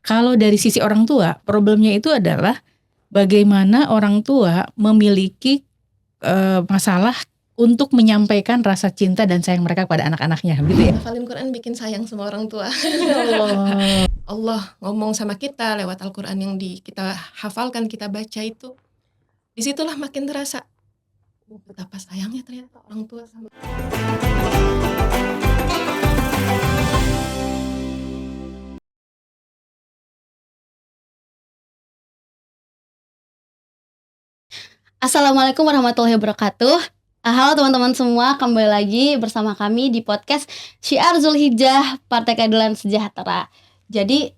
Kalau dari sisi orang tua, problemnya itu adalah bagaimana orang tua memiliki masalah untuk menyampaikan rasa cinta dan sayang mereka kepada anak-anaknya, gitu ya. Hafalin Quran bikin sayang sama orang tua. Ya Allah. Allah ngomong sama kita lewat Al-Quran yang kita hafalkan, kita baca itu. Disitulah makin terasa betapa sayangnya ternyata orang tua sama. Assalamualaikum warahmatullahi wabarakatuh. Halo teman-teman semua, kembali lagi bersama kami di podcast Syiar Zulhijjah Partai Keadilan Sejahtera. Jadi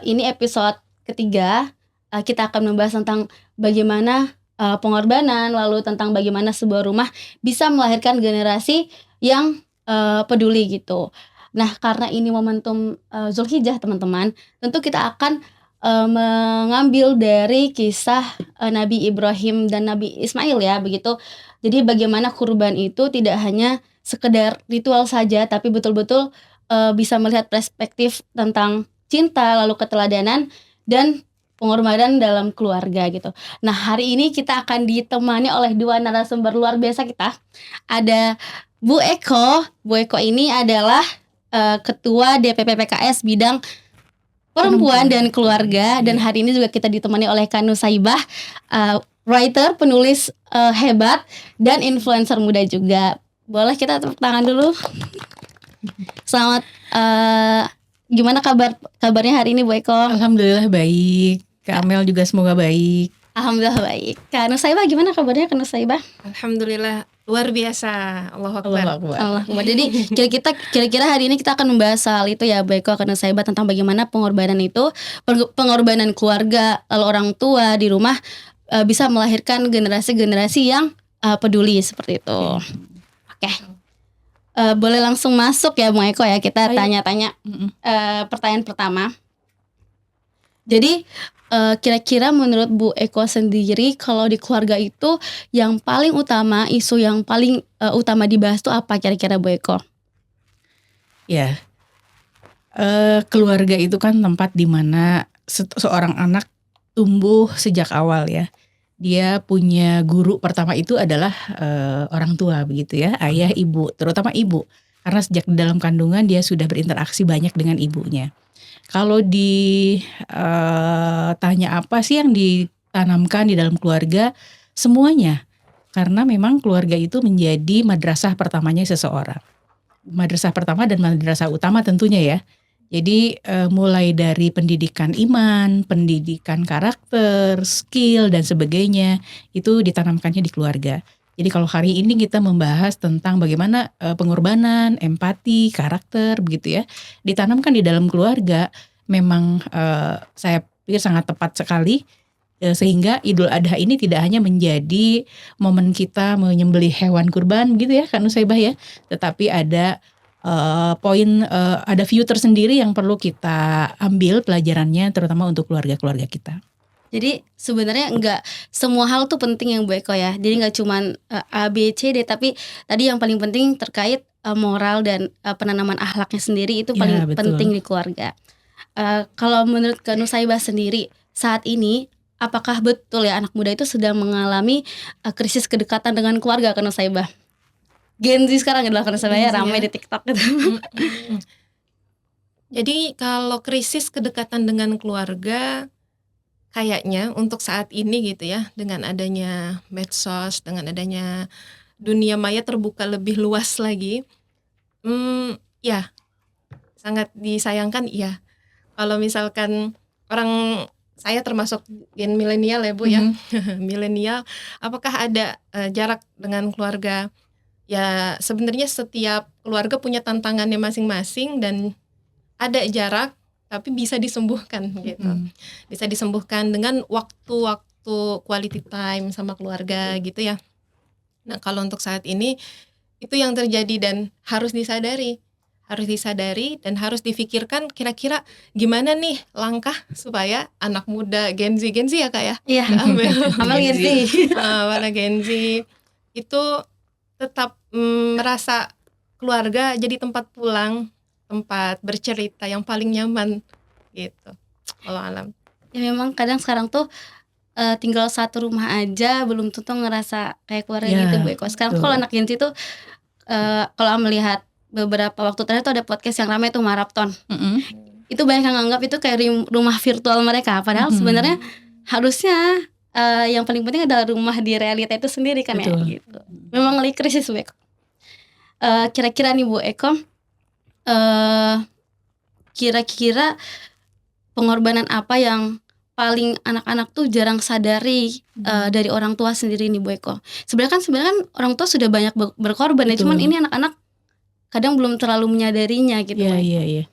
ini episode ketiga. Kita akan membahas tentang bagaimana pengorbanan, lalu tentang bagaimana sebuah rumah bisa melahirkan generasi yang peduli gitu. Nah, karena ini momentum Zulhijjah teman-teman, tentu kita akan mengambil dari kisah Nabi Ibrahim dan Nabi Ismail ya, begitu. Jadi bagaimana kurban itu tidak hanya sekedar ritual saja, tapi betul-betul bisa melihat perspektif tentang cinta, lalu keteladanan dan pengorbanan dalam keluarga gitu. Nah, hari ini kita akan ditemani oleh dua narasumber luar biasa kita. Ada Bu Eko. Bu Eko ini adalah Ketua DPP PKS bidang Perempuan dan Keluarga, dan hari ini juga kita ditemani oleh Kak Nusaibah, writer, penulis hebat, dan influencer muda juga. Boleh kita tepuk tangan dulu. Selamat, gimana kabarnya hari ini Bu Eko? Alhamdulillah baik. Kak Amel juga semoga baik. Alhamdulillah baik. Kak Nusaibah gimana kabarnya Kak Nusaibah? Alhamdulillah luar biasa. Allahu Akbar. Allah Akbar. Jadi kira-kira hari ini kita akan membahas soal itu ya, Bu Eko, Kak Nusaibah, tentang bagaimana pengorbanan itu, pengorbanan keluarga, lalu orang tua di rumah bisa melahirkan generasi-generasi yang peduli seperti itu. Oke. Boleh langsung masuk ya Bu Eko ya, kita tanya-tanya pertanyaan pertama. Jadi kira-kira menurut Bu Eko sendiri, kalau di keluarga itu yang paling utama, isu yang paling utama dibahas itu apa kira-kira Bu Eko? Ya, keluarga itu kan tempat di mana seorang anak tumbuh sejak awal ya. Dia punya guru pertama itu adalah orang tua begitu ya, ayah, ibu, terutama ibu. Karena sejak di dalam kandungan dia sudah berinteraksi banyak dengan ibunya. Kalau ditanya apa sih yang ditanamkan di dalam keluarga, semuanya. Karena memang keluarga itu menjadi madrasah pertamanya seseorang. Madrasah pertama dan madrasah utama tentunya ya. Jadi mulai dari pendidikan iman, pendidikan karakter, skill dan sebagainya itu ditanamkannya di keluarga. Jadi kalau hari ini kita membahas tentang bagaimana pengorbanan, empati, karakter begitu ya, ditanamkan di dalam keluarga, memang saya pikir sangat tepat sekali, sehingga Idul Adha ini tidak hanya menjadi momen kita menyembelih hewan kurban gitu ya Kak Nusaibah ya, tetapi ada ada view tersendiri yang perlu kita ambil pelajarannya, terutama untuk keluarga-keluarga kita. Jadi sebenarnya enggak semua hal tuh penting yang Bu Eko ya. Jadi enggak cuman A, B, C, D, tapi tadi yang paling penting terkait moral dan penanaman akhlaknya sendiri itu paling penting di keluarga. Kalau menurut Kak Nusaibah sendiri saat ini, apakah betul ya anak muda itu sedang mengalami krisis kedekatan dengan keluarga, Kak Nusaibah? Gen Z sekarang adalah Kak Nusaibah ya, ramai di TikTok gitu. Jadi kalau krisis kedekatan dengan keluarga, kayaknya untuk saat ini gitu ya, dengan adanya medsos, dengan adanya dunia maya terbuka lebih luas lagi, ya sangat disayangkan ya. Kalau misalkan saya termasuk gen milenial ya Bu ya, milenial, apakah ada jarak dengan keluarga? Ya sebenarnya setiap keluarga punya tantangannya masing-masing dan ada jarak, tapi bisa disembuhkan gitu. Bisa disembuhkan dengan waktu-waktu quality time sama keluarga gitu ya. Nah kalau untuk saat ini itu yang terjadi dan harus disadari dan harus difikirkan kira-kira gimana nih langkah supaya anak muda Gen Z ya Kak ya. Iya. Amel Gen Z. Para Gen Z itu tetap merasa keluarga jadi tempat pulang, tempat bercerita yang paling nyaman gitu. Allah alam. Ya memang kadang sekarang tuh tinggal satu rumah aja belum tentu ngerasa kayak keluarga Ya, gitu Bu Eko. Sekarang tuh kalau betul. anak Gen Z tuh kalau melihat beberapa waktu terakhir tuh ada podcast yang ramai tuh Marathon. Mm-mm. Itu banyak yang nganggap itu kayak rumah virtual mereka. Padahal sebenarnya harusnya yang paling penting adalah rumah di realita itu sendiri kan ya Betul. gitu. Memang lagi krisis Bu Eko. Kira-kira nih Bu Eko, kira-kira pengorbanan apa yang paling anak-anak tuh jarang sadari dari orang tua sendiri nih Bu Eko? Sebenarnya kan orang tua sudah banyak berkorban ya, cuman Betul. ini anak-anak kadang belum terlalu menyadarinya gitu Bu Eko. Iya.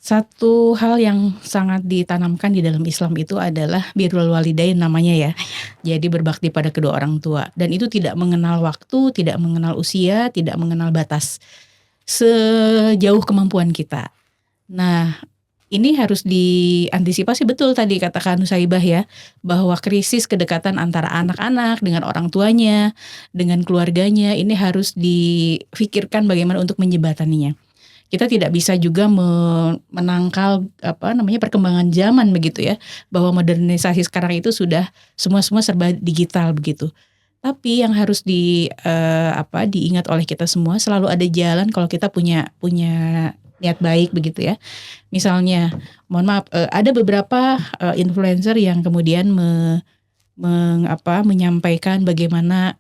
Satu hal yang sangat ditanamkan di dalam Islam itu adalah birrul walidain namanya ya. Jadi berbakti pada kedua orang tua. Dan itu tidak mengenal waktu, tidak mengenal usia, tidak mengenal batas. Sejauh kemampuan kita. Nah, ini harus diantisipasi betul tadi katakan Nusaibah ya. Bahwa krisis kedekatan antara anak-anak dengan orang tuanya, dengan keluarganya, ini harus difikirkan bagaimana untuk menjembataninya. Kita tidak bisa juga menangkal perkembangan zaman begitu ya, bahwa modernisasi sekarang itu sudah semua serba digital begitu. Tapi yang harus diingat oleh kita semua, selalu ada jalan kalau kita punya niat baik begitu ya. Misalnya, mohon maaf, ada beberapa influencer yang kemudian menyampaikan bagaimana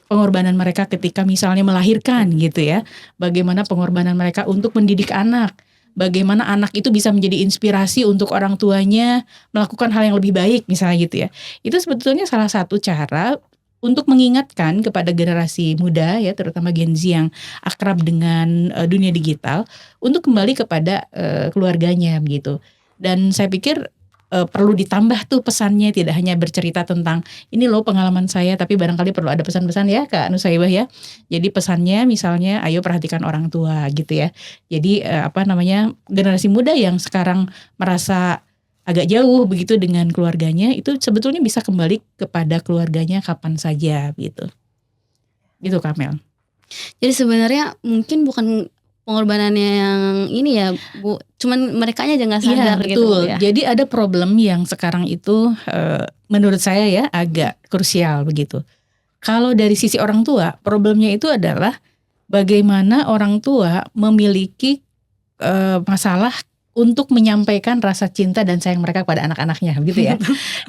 pengorbanan mereka ketika misalnya melahirkan gitu ya. Bagaimana pengorbanan mereka untuk mendidik anak. Bagaimana anak itu bisa menjadi inspirasi untuk orang tuanya melakukan hal yang lebih baik misalnya gitu ya. Itu sebetulnya salah satu cara untuk mengingatkan kepada generasi muda ya, terutama Gen Z yang akrab dengan dunia digital, untuk kembali kepada keluarganya begitu. Dan saya pikir perlu ditambah tuh pesannya, tidak hanya bercerita tentang ini loh pengalaman saya, tapi barangkali perlu ada pesan-pesan ya Kak Nusaibah ya. Jadi pesannya misalnya ayo perhatikan orang tua gitu ya. Jadi generasi muda yang sekarang merasa agak jauh begitu dengan keluarganya, itu sebetulnya bisa kembali kepada keluarganya kapan saja gitu. Gitu Kamel. Jadi sebenarnya mungkin bukan pengorbanannya yang ini ya Bu, cuman mereka aja nggak sadar Iya, gitu betul. ya. Jadi ada problem yang sekarang itu menurut saya ya agak krusial begitu. Kalau dari sisi orang tua, problemnya itu adalah bagaimana orang tua memiliki masalah untuk menyampaikan rasa cinta dan sayang mereka kepada anak-anaknya gitu ya.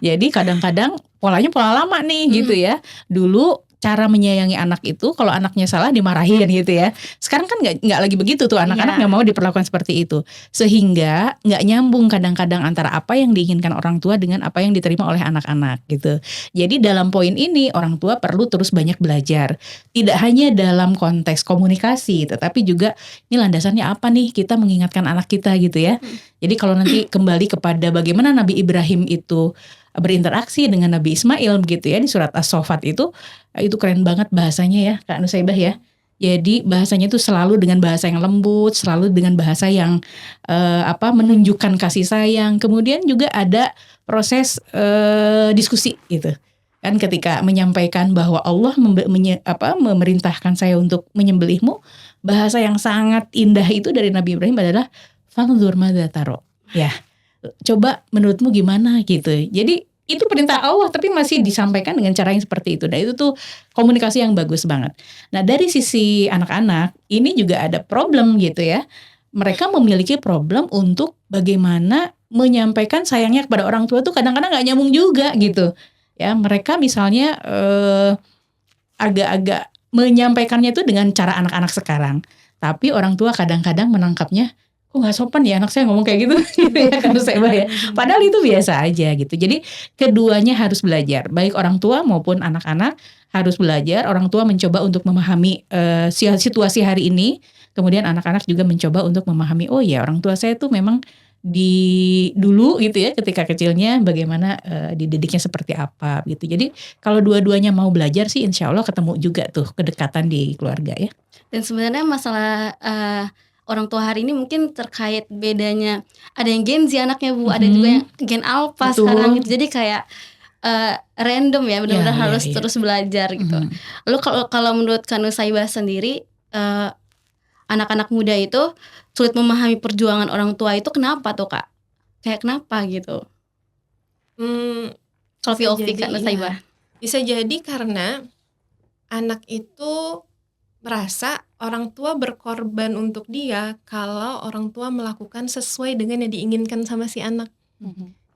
Jadi kadang-kadang polanya pola lama nih gitu ya. Dulu cara menyayangi anak itu kalau anaknya salah dimarahin gitu ya. Sekarang kan nggak lagi begitu tuh, anak-anak nggak mau diperlakukan seperti itu, sehingga nggak nyambung kadang-kadang antara apa yang diinginkan orang tua dengan apa yang diterima oleh anak-anak gitu. Jadi dalam poin ini orang tua perlu terus banyak belajar, tidak hanya dalam konteks komunikasi, tetapi juga ini landasannya apa nih kita mengingatkan anak kita gitu ya. Jadi kalau nanti kembali kepada bagaimana Nabi Ibrahim itu berinteraksi dengan Nabi Ismail begitu ya, di surat As-Saffat itu keren banget bahasanya ya Kak Nusaibah ya. Jadi bahasanya itu selalu dengan bahasa yang lembut, selalu dengan bahasa yang menunjukkan kasih sayang. Kemudian juga ada proses diskusi gitu kan, ketika menyampaikan bahwa Allah memerintahkan saya untuk menyembelihmu. Bahasa yang sangat indah itu dari Nabi Ibrahim adalah fanzur madza taro, ya coba menurutmu gimana gitu. Jadi itu perintah Allah tapi masih disampaikan dengan cara yang seperti itu. Dan itu tuh komunikasi yang bagus banget. Nah dari sisi anak-anak ini juga ada problem gitu ya. Mereka memiliki problem untuk bagaimana menyampaikan sayangnya kepada orang tua tuh kadang-kadang gak nyambung juga gitu. Ya mereka misalnya agak-agak menyampaikannya tuh dengan cara anak-anak sekarang. Tapi orang tua kadang-kadang menangkapnya, kok gak sopan ya anak saya ngomong kayak gitu gitu ya kan saya ya. Padahal itu biasa aja gitu. Jadi keduanya harus belajar, baik orang tua maupun anak-anak harus belajar. Orang tua mencoba untuk memahami situasi hari ini, kemudian anak-anak juga mencoba untuk memahami, oh ya orang tua saya tuh memang dulu gitu ya ketika kecilnya bagaimana dididiknya seperti apa gitu. Jadi kalau dua-duanya mau belajar sih insya Allah ketemu juga tuh kedekatan di keluarga ya. Dan sebenarnya masalah orang tua hari ini mungkin terkait bedanya, ada yang Gen Z anaknya Bu, ada juga yang Gen Alpha sekarang gitu. Jadi kayak random ya, benar-benar harus terus belajar gitu. Lalu kalau menurut Kak Nusaibah sendiri, anak-anak muda itu sulit memahami perjuangan orang tua itu kenapa tuh Kak? kayak kenapa gitu? Kalau Bisa POV Kak jadi, Nusaibah. bisa jadi karena anak itu merasa orang tua berkorban untuk dia kalau orang tua melakukan sesuai dengan yang diinginkan sama si anak.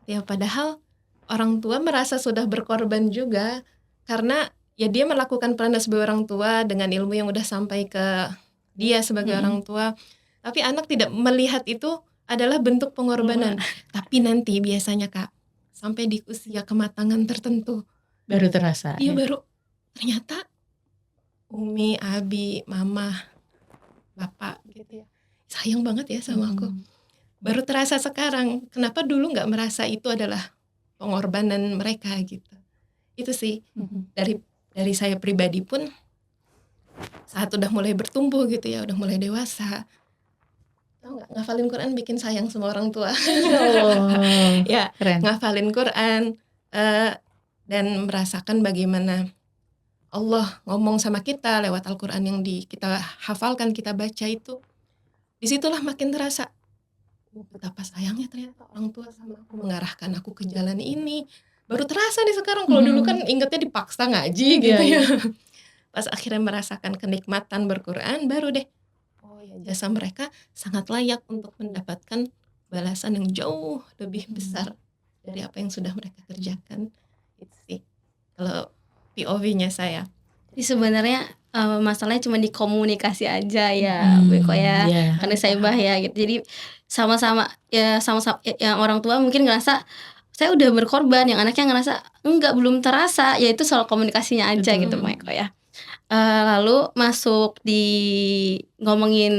Ya padahal orang tua merasa sudah berkorban juga karena ya dia melakukan peran sebagai orang tua dengan ilmu yang udah sampai ke dia sebagai orang tua. Tapi anak tidak melihat itu adalah bentuk pengorbanan. Tapi nanti biasanya Kak, sampai di usia kematangan tertentu Baru terasa. dia ya. baru ternyata Umi, Abi, Mama, Bapak gitu ya sayang banget ya sama aku. Baru terasa sekarang. Kenapa dulu nggak merasa itu adalah pengorbanan mereka gitu. Itu sih dari saya pribadi pun saat udah mulai bertumbuh gitu ya, udah mulai dewasa. Tahu nggak, ngafalin Quran bikin sayang sama orang tua. Ya, Keren. ngafalin Quran dan merasakan bagaimana Allah ngomong sama kita lewat Al-Quran yang kita hafalkan, kita baca itu. Disitulah makin terasa betapa sayangnya ternyata orang tua sama aku, mengarahkan aku ke jalan ini. Baru terasa nih sekarang, kalau dulu kan ingetnya dipaksa ngaji gitu ya. Pas akhirnya merasakan kenikmatan berquran, baru deh, oh ya jasa mereka sangat layak untuk mendapatkan balasan yang jauh lebih besar dari apa yang sudah mereka kerjakan. Itu sih kalau POV-nya saya. Jadi sebenarnya masalahnya cuma di komunikasi aja ya, Bu Eko ya, karena Nusaibah ya gitu. Jadi sama-sama yang orang tua mungkin ngerasa saya udah berkorban, yang anaknya ngerasa enggak, belum terasa, ya itu soal komunikasinya aja. Betul. Gitu Bu Eko ya. Lalu masuk di ngomongin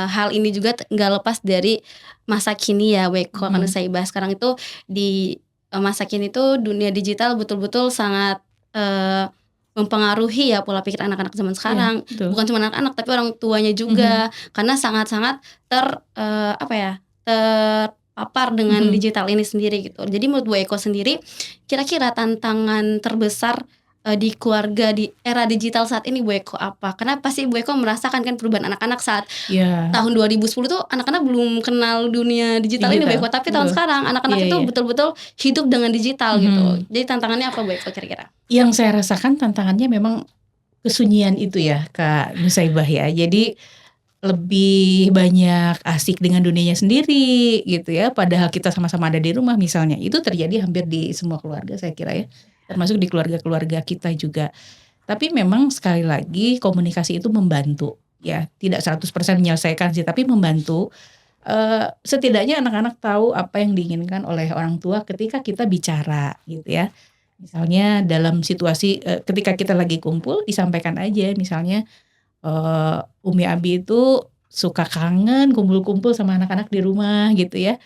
hal ini juga nggak lepas dari masa kini ya Bu Eko, karena Nusaibah sekarang itu di masa kini itu dunia digital betul-betul sangat mempengaruhi ya pola pikir anak-anak zaman sekarang. Bukan cuma anak-anak tapi orang tuanya juga, karena sangat-sangat terpapar dengan digital ini sendiri gitu. Jadi menurut Bu Eko sendiri, kira-kira tantangan terbesar di keluarga di era digital saat ini Bu Eko apa? Kenapa sih Bu Eko merasakan kan perubahan anak-anak saat tahun 2010 tuh anak-anak belum kenal dunia digital ini Bu Eko, tapi tahun sekarang anak-anak itu betul-betul hidup dengan digital gitu. Jadi tantangannya apa Bu Eko kira-kira? Yang saya rasakan tantangannya memang kesunyian itu ya Kak Nusaibah ya. Jadi lebih banyak asik dengan dunianya sendiri gitu ya. Padahal kita sama-sama ada di rumah misalnya. Itu terjadi hampir di semua keluarga saya kira ya. Termasuk di keluarga-keluarga kita juga. Tapi memang sekali lagi komunikasi itu membantu ya. Tidak 100% menyelesaikan sih, tapi membantu. Setidaknya anak-anak tahu apa yang diinginkan oleh orang tua ketika kita bicara gitu ya. Misalnya dalam situasi ketika kita lagi kumpul disampaikan aja misalnya Umi Abi itu suka kangen kumpul-kumpul sama anak-anak di rumah gitu ya.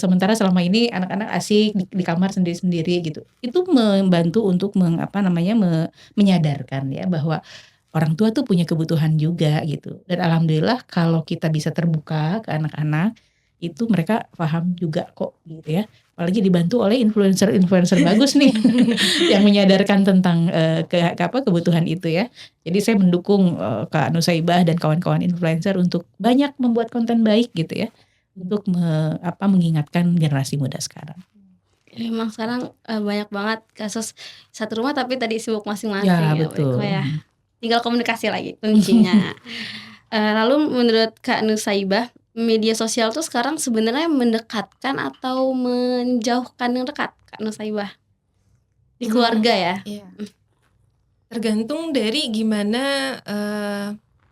Sementara selama ini anak-anak asik di kamar sendiri-sendiri gitu. Itu membantu untuk menyadarkan ya bahwa orang tua tuh punya kebutuhan juga gitu. Dan alhamdulillah kalau kita bisa terbuka ke anak-anak itu mereka paham juga kok gitu ya. Apalagi dibantu oleh influencer bagus nih yang menyadarkan tentang kebutuhan itu ya. Jadi saya mendukung Kak Nusaibah dan kawan-kawan influencer untuk banyak membuat konten baik gitu ya. Untuk mengingatkan generasi muda sekarang. Memang sekarang banyak banget kasus satu rumah tapi tadi sibuk masing-masing ya. Betul. Ya. Tinggal komunikasi lagi kuncinya. Lalu menurut Kak Nusaibah, media sosial tuh sekarang sebenarnya mendekatkan atau menjauhkan yang dekat Kak Nusaibah di keluarga ya? Iya. Tergantung dari gimana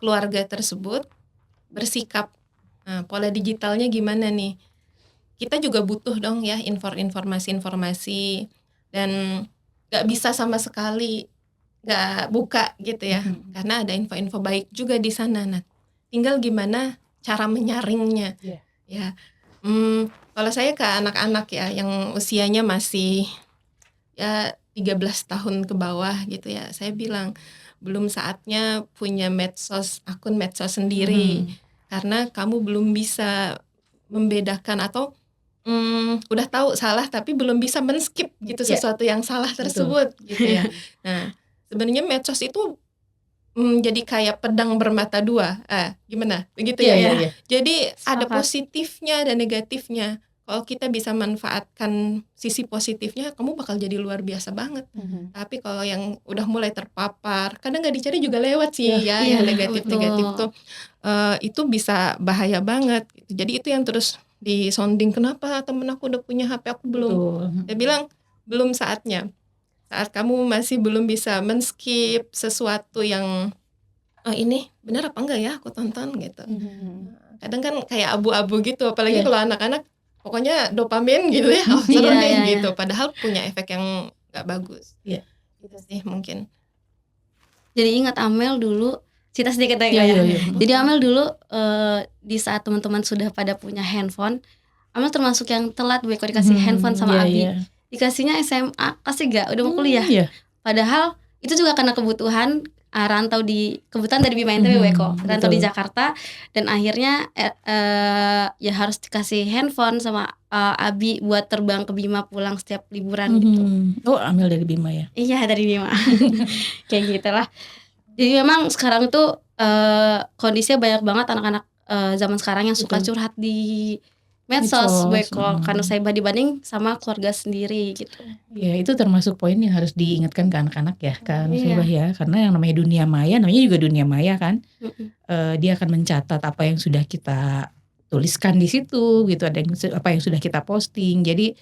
keluarga tersebut bersikap. Nah, pola digitalnya gimana nih? Kita juga butuh dong ya informasi-informasi dan gak bisa sama sekali gak buka gitu ya, karena ada info-info baik juga di sana. Nah, tinggal gimana cara menyaringnya. Ya, kalau saya ke anak-anak ya yang usianya masih ya 13 tahun ke bawah gitu ya, saya bilang belum saatnya punya akun medsos sendiri. Karena kamu belum bisa membedakan atau udah tahu salah tapi belum bisa men-skip gitu sesuatu yang salah tersebut. Betul. Gitu ya. Nah, sebenarnya medsos itu jadi kayak pedang bermata dua. Gimana? Begitu ya. Jadi ada positifnya dan negatifnya. kalau kita bisa manfaatkan sisi positifnya, kamu bakal jadi luar biasa banget. Tapi kalau yang udah mulai terpapar, kadang nggak dicari juga lewat sih ya, Iya, yang negatif-negatif betul. tuh itu bisa bahaya banget. Jadi itu yang terus disonding, kenapa temen aku udah punya HP aku belum? Betul. Dia bilang belum saatnya. Saat kamu masih belum bisa men-skip sesuatu yang ini benar apa enggak ya aku tonton gitu. Kadang kan kayak abu-abu gitu, apalagi Iya. kalau anak-anak pokoknya dopamin gitu ya, oh seru Iya, nih iya, gitu, padahal punya efek yang nggak bagus. Iya. Gitu sih mungkin. Jadi ingat Amel dulu, cerita sedikit Iya, ya. iya. Jadi Amel dulu di saat teman-teman sudah pada punya handphone, Amel termasuk yang telat Beko dikasih handphone sama Iya, Abi. iya. Dikasihnya SMA, kasih gak? Udah mau kuliah. Iya. Padahal itu juga karena kebutuhan rantau kebetulan dari Bima NTB Beko, rantau di betul. Jakarta, dan akhirnya ya harus dikasih handphone sama Abi buat terbang ke Bima pulang setiap liburan gitu. Oh, Amel dari Bima ya. Iya dari Bima. Kayak gitulah. Jadi memang sekarang itu kondisinya banyak banget anak-anak zaman sekarang yang suka Betul. curhat di medsos Beko, karena saya dibanding sama keluarga sendiri gitu. Ya itu termasuk poin yang harus diingatkan ke anak-anak ya kan Iya. Saibah ya, karena yang namanya dunia maya, namanya juga dunia maya kan. Mm-mm. Dia akan mencatat apa yang sudah kita tuliskan di situ gitu, ada yang apa yang sudah kita posting. Jadi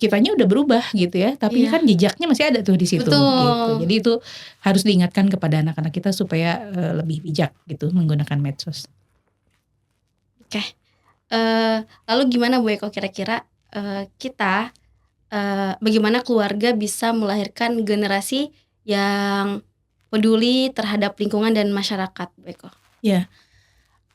kitanya udah berubah gitu ya, tapi Iya. kan jejaknya masih ada tuh di situ Betul. gitu. Jadi itu harus diingatkan kepada anak-anak kita supaya lebih bijak gitu menggunakan medsos. Lalu gimana Bu Eko kira-kira kita bagaimana keluarga bisa melahirkan generasi yang peduli terhadap lingkungan dan masyarakat Bu Eko?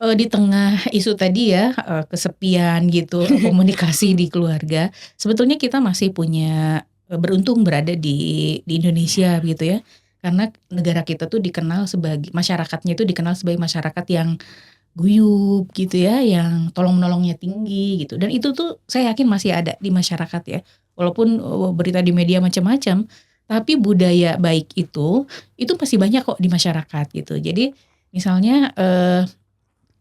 Di tengah isu tadi ya, kesepian gitu, komunikasi di keluarga, sebetulnya kita masih punya beruntung berada di Indonesia gitu ya. Karena negara kita tuh dikenal sebagai, masyarakatnya itu dikenal sebagai masyarakat yang guyup gitu ya, yang tolong-menolongnya tinggi gitu. Dan itu tuh saya yakin masih ada di masyarakat ya. Walaupun berita di media macam-macam, tapi budaya baik itu masih banyak kok di masyarakat gitu. Jadi misalnya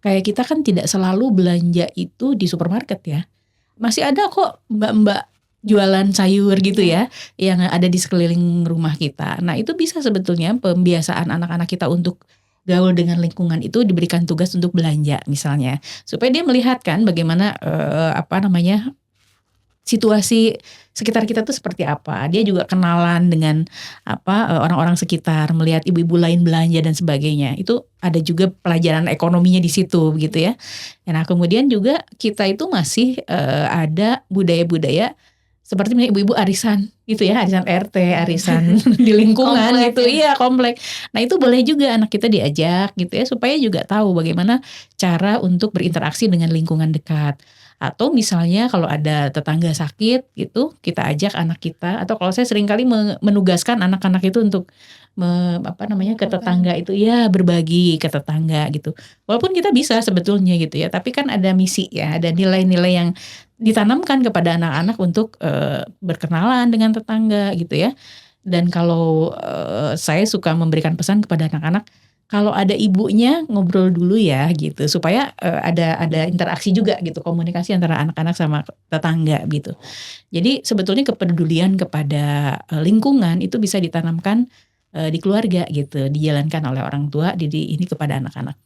kayak kita kan tidak selalu belanja itu di supermarket ya. Masih ada kok mbak-mbak jualan sayur gitu ya, yang ada di sekeliling rumah kita. Nah itu bisa sebetulnya pembiasaan anak-anak kita untuk gaul dengan lingkungan itu diberikan tugas untuk belanja misalnya. Supaya dia melihat kan bagaimana situasi sekitar kita tuh seperti apa. Dia juga kenalan dengan orang-orang sekitar, melihat ibu-ibu lain belanja dan sebagainya. Itu ada juga pelajaran ekonominya di situ gitu ya. Nah kemudian juga kita itu masih ada budaya-budaya seperti ibu-ibu arisan gitu ya, arisan RT, arisan di lingkungan Komplek gitu. ya. Iya, komplek. Nah itu boleh juga anak kita diajak gitu ya, supaya juga tahu bagaimana cara untuk berinteraksi dengan lingkungan dekat. Atau misalnya kalau ada tetangga sakit gitu, kita ajak anak kita. Atau kalau saya seringkali menugaskan anak-anak itu untuk ke tetangga itu ya, berbagi ke tetangga gitu. Walaupun kita bisa sebetulnya gitu ya, tapi kan ada misi ya, ada nilai-nilai yang ditanamkan kepada anak-anak untuk berkenalan dengan tetangga gitu ya. Dan kalau saya suka memberikan pesan kepada anak-anak, kalau ada ibunya ngobrol dulu ya gitu, supaya ada interaksi juga gitu, komunikasi antara anak-anak sama tetangga gitu. Jadi sebetulnya kepedulian kepada lingkungan itu bisa ditanamkan di keluarga gitu, dijalankan oleh orang tua ini kepada anak-anak.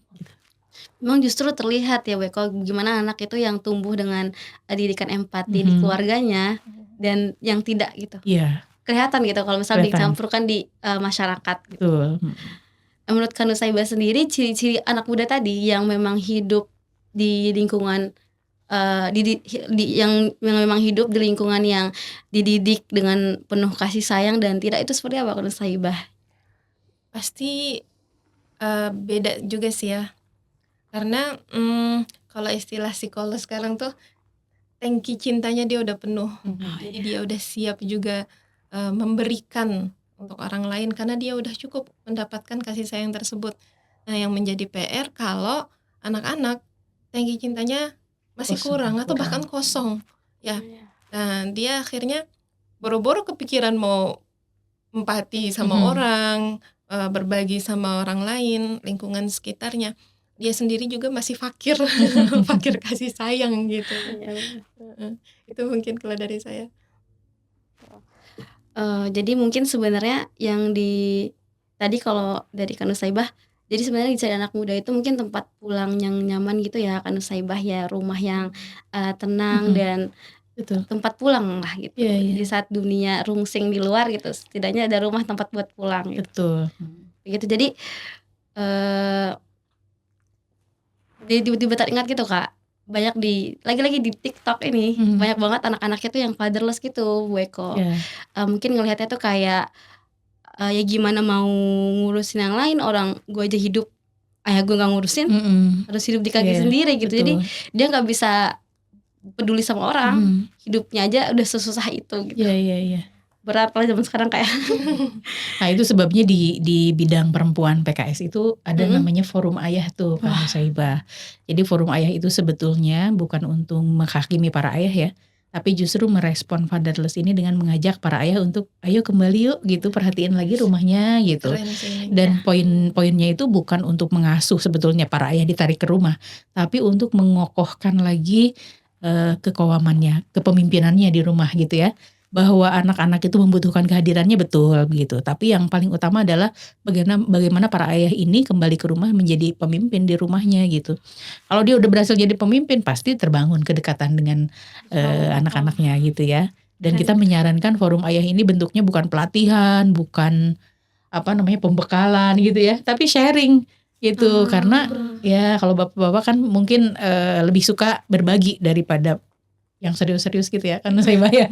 Memang justru terlihat ya Beko, gimana anak itu yang tumbuh dengan didikan empati di keluarganya dan yang tidak gitu. Iya, Kelihatan gitu kalau misalnya kelihatan. dicampurkan di masyarakat gitu. Betul. Menurut Kak Nusaibah sendiri, ciri-ciri anak muda tadi yang memang hidup di lingkungan yang memang hidup di lingkungan yang dididik dengan penuh kasih sayang dan tidak, itu seperti apa Kak Nusaibah? Pasti beda juga sih ya. Karena kalau istilah psikolog sekarang tuh tangki cintanya dia udah penuh. Jadi dia udah siap juga memberikan untuk orang lain karena dia udah cukup mendapatkan kasih sayang tersebut. Nah, yang menjadi PR kalau anak-anak tangki cintanya masih kurang atau bahkan kosong ya. Nah, dia akhirnya boro-boro kepikiran mau empati sama orang, berbagi sama orang lain, lingkungan sekitarnya. dia sendiri juga masih fakir, fakir kasih sayang gitu. Itu mungkin kalau dari saya. Jadi mungkin sebenarnya yang tadi kalau dari Kak Nusaibah, jadi sebenarnya di Cari Anak Muda itu mungkin tempat pulang yang nyaman gitu ya Kak Nusaibah ya, rumah yang tenang dan Betul. tempat pulang lah gitu. Iya, iya. Di saat dunia rungsing di luar gitu, setidaknya ada rumah tempat buat pulang gitu. Betul. Begitu. Jadi tiba-tiba teringat gitu Kak, banyak lagi-lagi di TikTok ini banyak banget anak-anaknya tuh yang fatherless gitu Bu Eko. Ya. Mungkin ngelihatnya tuh kayak ya gimana mau ngurusin yang lain, orang gue aja hidup ayah gue nggak ngurusin, harus hidup di kaki Iya, sendiri gitu. betul. Jadi dia nggak bisa peduli sama orang, hidupnya aja udah sesusah itu gitu. Iya. Berat lah zaman sekarang kayak. Nah itu sebabnya di bidang perempuan PKS itu ada namanya forum ayah tuh Kak Nusaibah. Jadi forum ayah itu sebetulnya bukan untuk menghakimi para ayah ya, tapi justru merespon fatherless ini dengan mengajak para ayah untuk ayo kembali yuk gitu, perhatiin lagi rumahnya gitu. Keren sih. Dan poin-poinnya itu bukan untuk mengasuh sebetulnya para ayah ditarik ke rumah, tapi untuk mengokohkan lagi kekowamannya, kepemimpinannya di rumah gitu ya. Bahwa anak-anak itu membutuhkan kehadirannya betul begitu. Tapi yang paling utama adalah bagaimana para ayah ini kembali ke rumah menjadi pemimpin di rumahnya gitu. Kalau dia udah berhasil jadi pemimpin pasti terbangun kedekatan dengan anak-anaknya gitu ya. Dan kita menyarankan forum ayah ini bentuknya bukan pelatihan, bukan pembekalan gitu ya, tapi sharing gitu. Karena ya kalau bapak-bapak kan mungkin lebih suka berbagi daripada yang serius-serius gitu ya, kan saya bayar.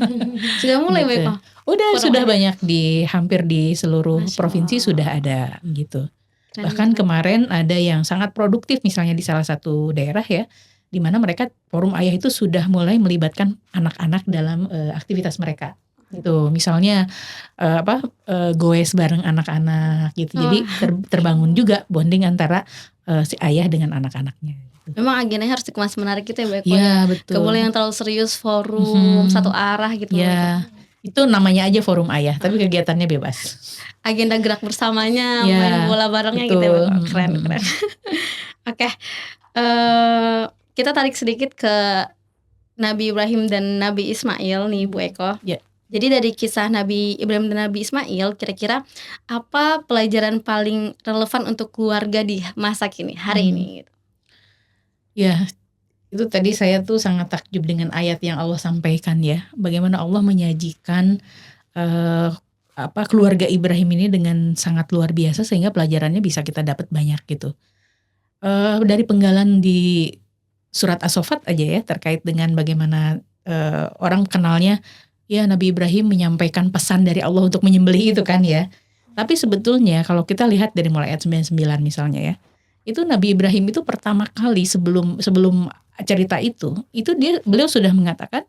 Sudah mulai gitu. Pak? Sudah banyak hampir di seluruh provinsi sudah ada gitu. Bahkan kemarin ada yang sangat produktif misalnya di salah satu daerah ya, di mana mereka forum ayah itu sudah mulai melibatkan anak-anak dalam aktivitas mereka. Gitu. Misalnya goes bareng anak-anak gitu. Jadi terbangun juga bonding antara si ayah dengan anak-anaknya. Memang agendanya harus dikemas menarik gitu ya Bu Eko ya. Gak Betul. boleh yang terlalu serius, forum satu arah gitu. Ya, itu namanya aja forum ayah, tapi kegiatannya bebas. Agenda gerak bersamanya, main bola barengnya gitu ya Bu Eko. Keren. Oke. Kita tarik sedikit ke Nabi Ibrahim dan Nabi Ismail nih Bu Eko. Ya. Jadi dari kisah Nabi Ibrahim dan Nabi Ismail, kira-kira apa pelajaran paling relevan untuk keluarga di masa kini, hari ini gitu? Ya, itu tadi saya tuh sangat takjub dengan ayat yang Allah sampaikan ya. Bagaimana Allah menyajikan keluarga Ibrahim ini dengan sangat luar biasa sehingga pelajarannya bisa kita dapat banyak gitu. Dari penggalan di surat As-Saffat aja ya, terkait dengan bagaimana orang kenalnya ya Nabi Ibrahim menyampaikan pesan dari Allah untuk menyembelih itu kan ya. Tapi sebetulnya kalau kita lihat dari mulai ayat 99 misalnya ya, itu Nabi Ibrahim itu pertama kali sebelum cerita itu beliau sudah mengatakan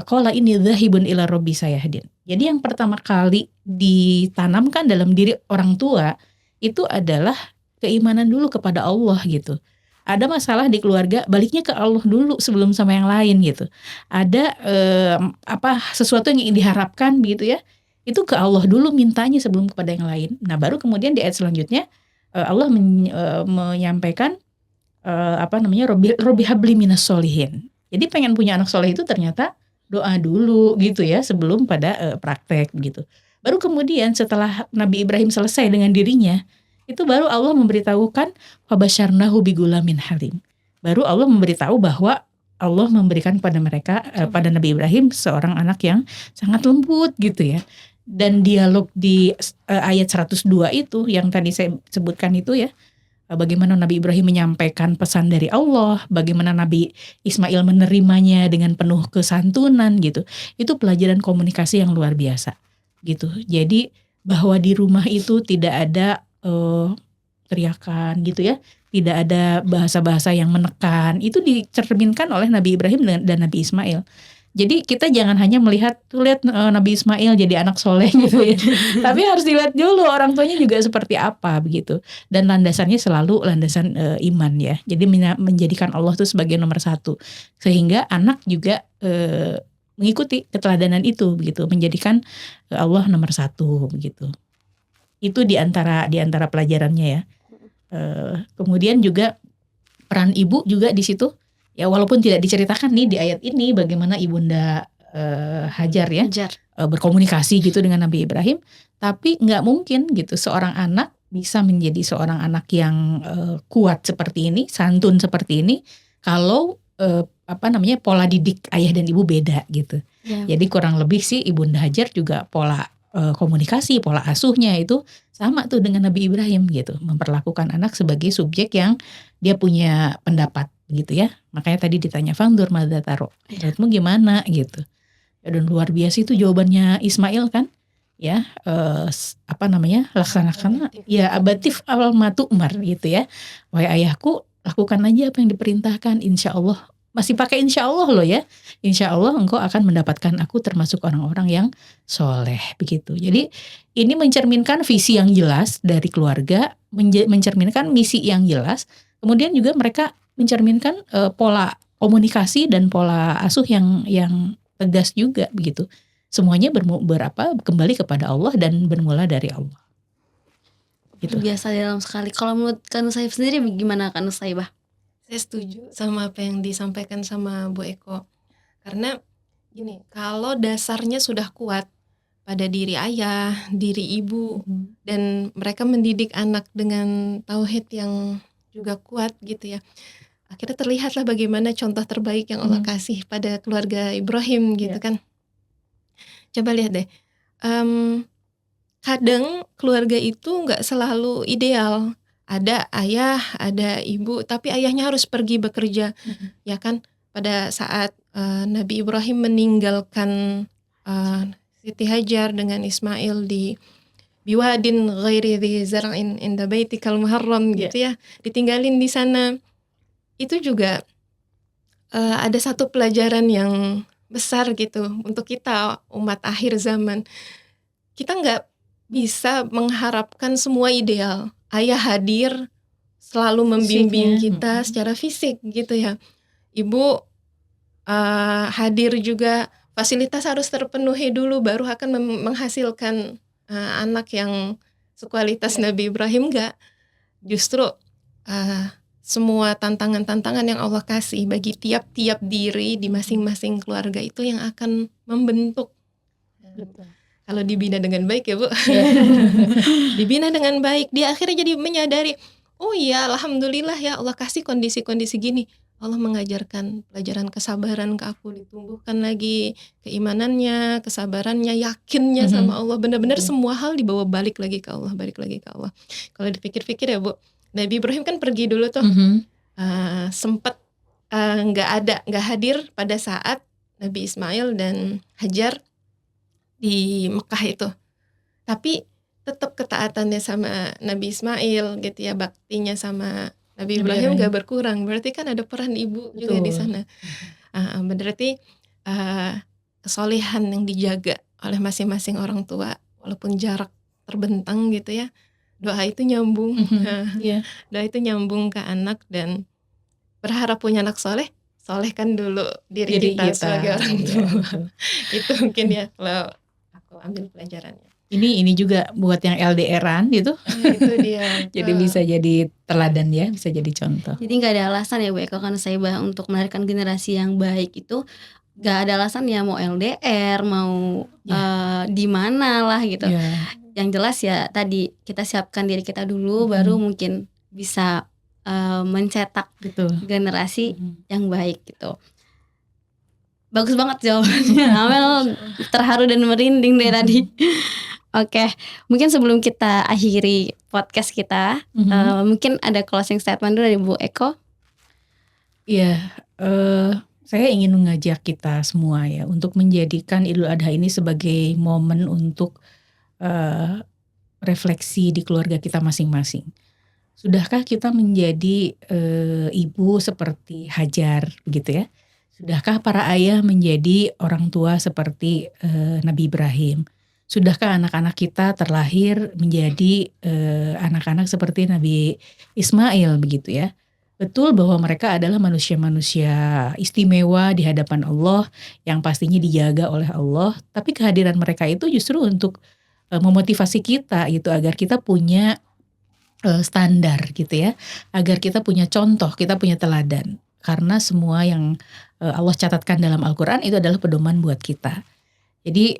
qala inni dzahibun ila rabbi sayahdin. Jadi yang pertama kali ditanamkan dalam diri orang tua itu adalah keimanan dulu kepada Allah gitu. Ada masalah di keluarga, baliknya ke Allah dulu sebelum sama yang lain gitu. Ada sesuatu yang diharapkan begitu ya, itu ke Allah dulu mintanya sebelum kepada yang lain. Nah baru kemudian di ayat selanjutnya Allah menyampaikan Robbi habli minas solihin. Jadi pengen punya anak soleh itu ternyata doa dulu gitu ya sebelum pada praktek gitu. Baru kemudian setelah Nabi Ibrahim selesai dengan dirinya, itu baru Allah memberitahukan fabasyarnahu bigulamin halim. Baru Allah memberitahu bahwa Allah memberikan kepada mereka pada Nabi Ibrahim seorang anak yang sangat lembut gitu ya. Dan dialog di ayat 102 itu yang tadi saya sebutkan itu ya, bagaimana Nabi Ibrahim menyampaikan pesan dari Allah, bagaimana Nabi Ismail menerimanya dengan penuh kesantunan gitu. Itu pelajaran komunikasi yang luar biasa gitu. Jadi bahwa di rumah itu tidak ada teriakan gitu ya, tidak ada bahasa-bahasa yang menekan. Itu dicerminkan oleh Nabi Ibrahim dan Nabi Ismail. Jadi kita jangan hanya melihat Nabi Ismail jadi anak soleh gitu ya. Tapi harus dilihat dulu orang tuanya juga seperti apa begitu. Dan landasannya selalu landasan iman ya. Jadi menjadikan Allah itu sebagai nomor satu. Sehingga anak juga mengikuti keteladanan itu begitu. Menjadikan Allah nomor satu begitu. Itu di antara pelajarannya ya. Kemudian juga peran ibu juga di situ. Ya walaupun tidak diceritakan nih di ayat ini bagaimana ibunda Hajar ya Hajar. berkomunikasi gitu dengan Nabi Ibrahim, tapi nggak mungkin gitu seorang anak bisa menjadi seorang anak yang kuat seperti ini, santun seperti ini, kalau pola didik ayah dan ibu beda gitu. Ya. Jadi kurang lebih sih ibunda Hajar juga pola komunikasi, pola asuhnya itu sama tuh dengan Nabi Ibrahim gitu, memperlakukan anak sebagai subjek yang dia punya pendapat gitu ya. Makanya tadi ditanya Fangdur madza taro, menurutmu gimana gitu. Dan luar biasa itu jawabannya Ismail kan, ya laksanakan ya abatif al matu'mar gitu ya. Wahai ayahku, lakukan aja apa yang diperintahkan, insya Allah. Masih pakai insya Allah loh ya, insya Allah engkau akan mendapatkan aku termasuk orang-orang yang soleh begitu. Jadi ini mencerminkan visi yang jelas dari keluarga, mencerminkan misi yang jelas. Kemudian juga mereka mencerminkan pola komunikasi dan pola asuh yang tegas juga begitu. Semuanya kembali kepada Allah dan bermula dari Allah. Gitu. Biasa dalam sekali. Kalau menurut Kak Nusaibah sendiri gimana Kak Nusaibah? Saya setuju sama apa yang disampaikan sama Bu Eko. Karena gini, kalau dasarnya sudah kuat pada diri ayah, diri ibu, dan mereka mendidik anak dengan tauhid yang juga kuat gitu ya. Akhirnya terlihatlah bagaimana contoh terbaik yang Allah kasih pada keluarga Ibrahim gitu kan. Coba lihat deh, kadang keluarga itu nggak selalu ideal. Ada ayah, ada ibu, tapi ayahnya harus pergi bekerja, ya kan. Pada saat Nabi Ibrahim meninggalkan Siti Hajar dengan Ismail di biwadin ghairi dzi zar'in inda baitikal muharram gitu ya, ditinggalin di sana. Itu juga ada satu pelajaran yang besar gitu untuk kita umat akhir zaman. Kita nggak bisa mengharapkan semua ideal. Ayah hadir selalu membimbing kita secara fisik gitu ya. Ibu hadir juga, fasilitas harus terpenuhi dulu baru akan menghasilkan anak yang sekualitas Nabi Ibrahim. Enggak, justru semua tantangan-tantangan yang Allah kasih bagi tiap-tiap diri di masing-masing keluarga itu yang akan membentuk. Kalau dibina dengan baik ya Bu, dibina dengan baik, dia akhirnya jadi menyadari, oh iya alhamdulillah ya Allah kasih kondisi-kondisi gini. Allah mengajarkan pelajaran kesabaran ke aku, ditumbuhkan lagi keimanannya, kesabarannya, yakinnya sama Allah. Benar-benar semua hal dibawa balik lagi ke Allah, balik lagi ke Allah. Kalau dipikir-pikir ya Bu, Nabi Ibrahim kan pergi dulu tuh, sempat nggak hadir pada saat Nabi Ismail dan Hajar di Mekah itu, tapi tetap ketaatannya sama Nabi Ismail gitu ya, baktinya sama Nabi Ibrahim nggak berkurang. Berarti kan ada peran ibu juga di sana. Berarti kesolehan yang dijaga oleh masing-masing orang tua, walaupun jarak terbentang gitu ya. Doa itu nyambung, doa itu nyambung ke anak, dan berharap punya anak soleh, solehkan dulu diri kita sebagai orang tua. Itu mungkin ya kalau aku ambil pelajarannya. Ini juga buat yang LDR-an gitu. Itu dia. Jadi bisa jadi teladan ya, bisa jadi contoh. Jadi nggak ada alasan ya Bu Eko kan Nusaibah untuk melahirkan generasi yang baik itu. Gak ada alasan ya mau LDR, mau di mana lah gitu. Yang jelas ya tadi kita siapkan diri kita dulu, baru mungkin bisa mencetak generasi yang baik gitu. Bagus banget jawabannya. Amel terharu dan merinding dari tadi. Oke, mungkin sebelum kita akhiri podcast kita, mungkin ada closing statement dulu dari Bu Eko. Iya, saya ingin mengajak kita semua ya untuk menjadikan Idul Adha ini sebagai momen untuk refleksi di keluarga kita masing-masing. Sudahkah kita menjadi ibu seperti Hajar begitu ya? Sudahkah para ayah menjadi orang tua seperti Nabi Ibrahim? Sudahkah anak-anak kita terlahir menjadi anak-anak seperti Nabi Ismail begitu ya? Betul bahwa mereka adalah manusia-manusia istimewa di hadapan Allah yang pastinya dijaga oleh Allah. Tapi kehadiran mereka itu justru untuk memotivasi kita gitu agar kita punya standar gitu ya, agar kita punya contoh, kita punya teladan. Karena semua yang Allah catatkan dalam Al-Quran itu adalah pedoman buat kita. Jadi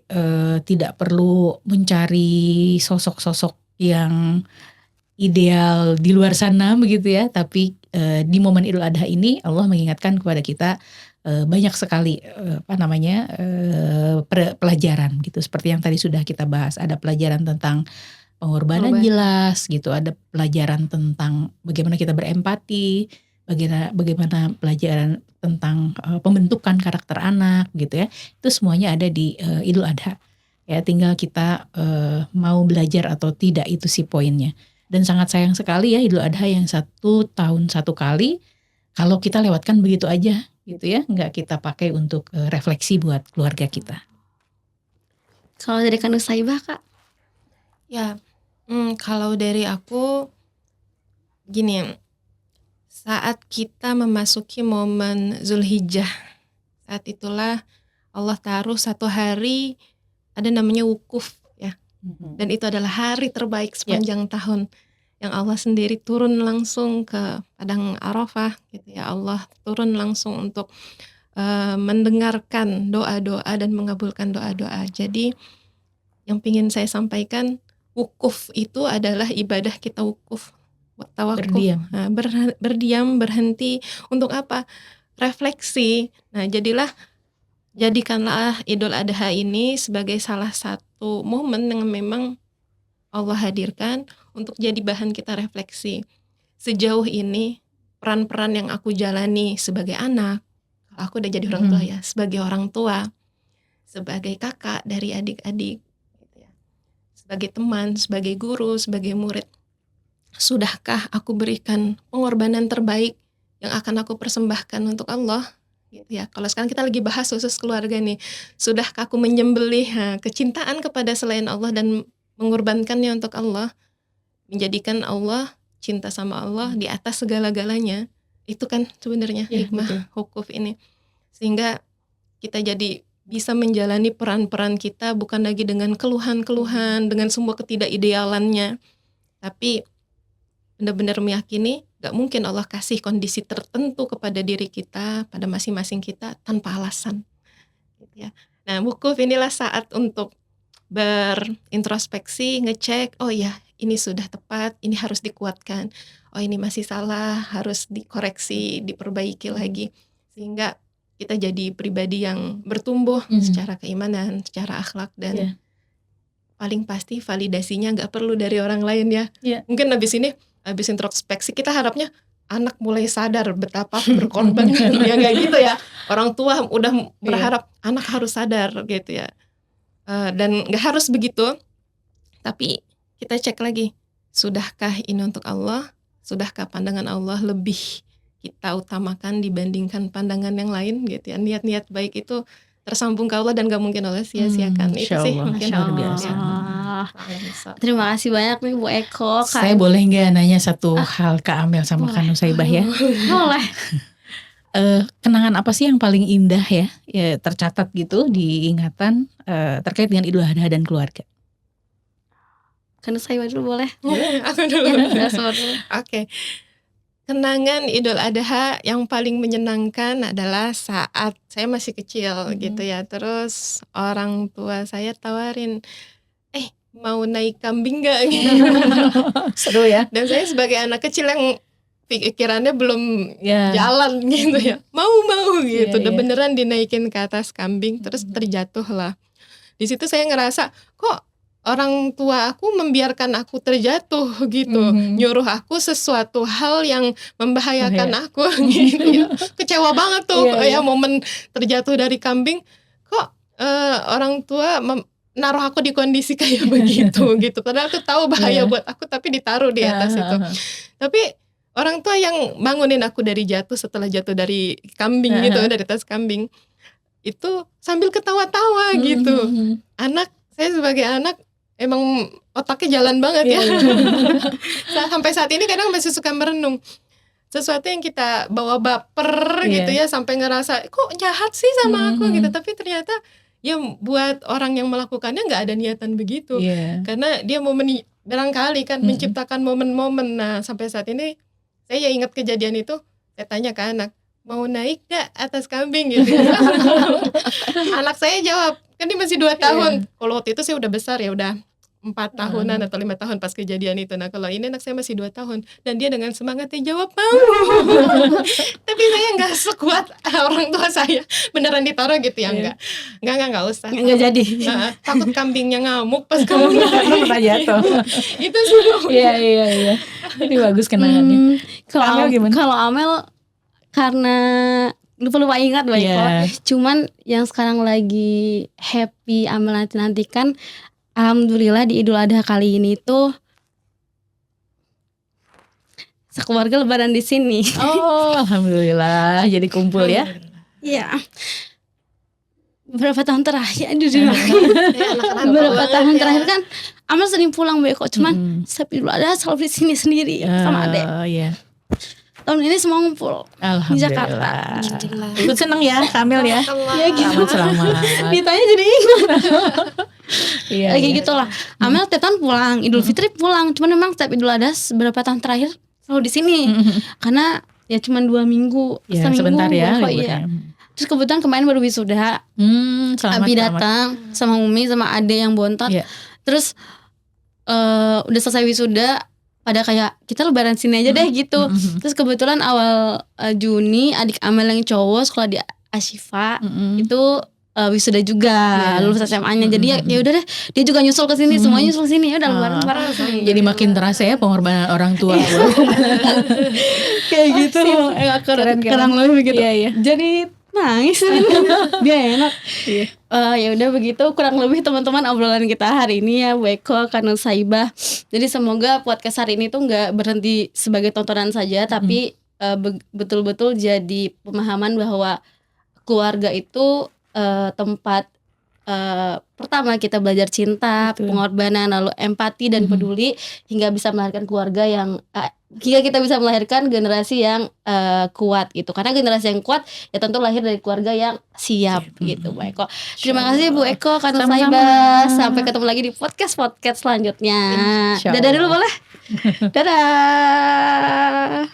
tidak perlu mencari sosok-sosok yang ideal di luar sana begitu ya, tapi di momen Idul Adha ini Allah mengingatkan kepada kita banyak sekali pelajaran gitu, seperti yang tadi sudah kita bahas. Ada pelajaran tentang pengorbanan jelas gitu, ada pelajaran tentang bagaimana kita berempati, bagaimana pelajaran tentang pembentukan karakter anak gitu ya. Itu semuanya ada di Idul Adha. Ya, tinggal kita mau belajar atau tidak, itu sih poinnya. Dan sangat sayang sekali ya Idul Adha yang 1 tahun 1 kali, kalau kita lewatkan begitu aja gitu ya, nggak kita pakai untuk refleksi buat keluarga kita. Kalau dari Kak Nusaibah, Kak? Ya, kalau dari aku gini, saat kita memasuki momen Zulhijjah, saat itulah Allah taruh 1 hari ada namanya wukuf ya. Dan itu adalah hari terbaik sepanjang tahun, yang Allah sendiri turun langsung ke padang Arafah gitu ya. Allah turun langsung untuk mendengarkan doa-doa dan mengabulkan doa-doa. Jadi yang ingin saya sampaikan, wukuf itu adalah ibadah kita, wukuf, tawakuf, berdiam, berhenti untuk apa? Refleksi. Nah, jadikanlah Idul Adha ini sebagai salah satu momen yang memang Allah hadirkan untuk jadi bahan kita refleksi. Sejauh ini peran-peran yang aku jalani sebagai anak, aku udah jadi orang tua ya, sebagai orang tua, sebagai kakak dari adik-adik, sebagai teman, sebagai guru, sebagai murid. Sudahkah aku berikan pengorbanan terbaik yang akan aku persembahkan untuk Allah? Gitu ya. Kalau sekarang kita lagi bahas khusus keluarga nih, sudahkah aku menyembelih kecintaan kepada selain Allah dan mengorbankannya untuk Allah, menjadikan Allah, cinta sama Allah di atas segala-galanya? Itu kan sebenarnya hikmah wukuf ini, sehingga kita jadi bisa menjalani peran-peran kita bukan lagi dengan keluhan-keluhan, dengan semua ketidakidealannya, tapi benar-benar meyakini gak mungkin Allah kasih kondisi tertentu kepada diri kita, pada masing-masing kita tanpa alasan gitu ya. Nah, wukuf inilah saat untuk berintrospeksi, ngecek, oh ya ini sudah tepat, ini harus dikuatkan, oh ini masih salah, harus dikoreksi, diperbaiki lagi, sehingga kita jadi pribadi yang bertumbuh secara keimanan, secara akhlak, dan paling pasti validasinya gak perlu dari orang lain ya. Mungkin habis introspeksi kita harapnya anak mulai sadar betapa berkorban ya, gak gitu ya. Orang tua udah berharap anak harus sadar gitu ya. Dan gak harus begitu, tapi kita cek lagi, sudahkah ini untuk Allah? Sudahkah pandangan Allah lebih kita utamakan dibandingkan pandangan yang lain gitu ya. Niat-niat baik itu tersambung ke Allah dan gak mungkin Allah sia-siakan. Itu sih mungkin luar biasa. Terima kasih banyak nih Bu Eko. Saya boleh gak nanya satu hal Kak Amel sama Kak Nusaibah ya? Boleh. Kenangan apa sih yang paling indah ya tercatat gitu di ingatan terkait dengan Idul Adha dan keluarga? Kak Nusaibah dulu boleh? Aku dulu. Oke. Kenangan Idul Adha yang paling menyenangkan adalah saat saya masih kecil gitu ya. Terus orang tua saya tawarin, mau naik kambing gak? Gitu. Seru ya. Dan saya sebagai anak kecil yang pikirannya belum jalan gitu ya, mau gitu, udah beneran dinaikin ke atas kambing, terus terjatuh lah. Di situ saya ngerasa kok orang tua aku membiarkan aku terjatuh gitu, nyuruh aku sesuatu hal yang membahayakan aku gitu ya. Kecewa banget tuh ya momen terjatuh dari kambing, kok orang tua naruh aku di kondisi kayak begitu gitu. Padahal tuh tahu bahaya buat aku, tapi ditaruh di atas itu. Tapi orang tua yang bangunin aku dari jatuh, setelah jatuh dari kambing gitu, dari atas kambing, itu sambil ketawa-tawa gitu. Saya sebagai anak emang otaknya jalan banget ya. Sampai saat ini kadang masih suka merenung. Sesuatu yang kita bawa baper gitu ya, sampai ngerasa kok jahat sih sama aku gitu. Tapi ternyata ya buat orang yang melakukannya gak ada niatan begitu. Karena dia mau barangkali kan menciptakan momen-momen. Nah sampai saat ini saya ingat kejadian itu, saya tanya ke anak, mau naik gak atas kambing gitu. Anak saya jawab, kan dia masih 2 tahun. Kalau waktu itu saya udah besar ya, udah 4 tahunan atau 5 tahun pas kejadian itu. Nah kalau ini anak saya masih 2 tahun dan dia dengan semangatnya jawab mau. Tapi saya nggak sekuat orang tua saya, beneran ditaruh gitu ya, nggak usah. Nggak jadi. Nah, takut kambingnya ngamuk pas kamu naik. Pernah jatuh. Itu seru. Iya. Ini bagus kenangannya. Amel gimana? Kalau Amel karena lupa ingat Mbak Iko. Cuman yang sekarang lagi happy Amel nanti-nantikan, alhamdulillah di Idul Adha kali ini tuh sekeluarga lebaran di sini. Oh, alhamdulillah jadi kumpul ya. Iya. Beberapa tahun terakhir Beberapa tahun terakhir kan Amel sering pulang Mbak Iko, cuman setiap Idul Adha selalu di sini sendiri sama adek. Iya. Tahun ini semua ngumpul di Alhamdulillah. Jakarta. Ikut seneng ya Kamil ya. Ya gitu. Selamat. Ditanya jadi ingat. Iya. Kayak gitulah. Amel tiap tahun pulang, Idul Fitri pulang. Cuman memang setiap Idul Adha beberapa tahun terakhir selalu di sini. Karena ya cuman 2 minggu, Ya, sebentar ya kok, liburnya. Terus kebetulan kemarin baru wisuda. Selamat. Abi datang sama Umi sama Ade yang bontot. Iya. Terus udah selesai wisuda, pada kayak kita lebaran sini aja deh gitu. Terus kebetulan awal Juni adik Amel yang cowok sekolah di Ashifa itu wisuda juga, lulus SMA-nya. Jadi ya udah deh, dia juga nyusul ke sini, semuanya nyusul sini. Ya udah lebaran sini. Jadi makin terasa ya pengorbanan orang tua. Kayak gitu. Keren. Kurang lebih begitu. Iya. Jadi nangis dia enak. Ya udah begitu kurang lebih teman-teman obrolan kita hari ini ya, Bu Eko, Kanun Saibah. Jadi semoga podcast hari ini tuh nggak berhenti sebagai tontonan saja, tapi betul-betul jadi pemahaman bahwa keluarga itu tempat pertama kita belajar cinta, pengorbanan, lalu empati dan peduli hingga bisa melahirkan keluarga yang hingga kita bisa melahirkan generasi yang kuat gitu. Karena generasi yang kuat ya tentu lahir dari keluarga yang siap gitu, Bu Eko. Terima kasih Bu Eko, Kanun Saibah. Sampai ketemu lagi di podcast selanjutnya. Dadah dulu boleh? Dadah.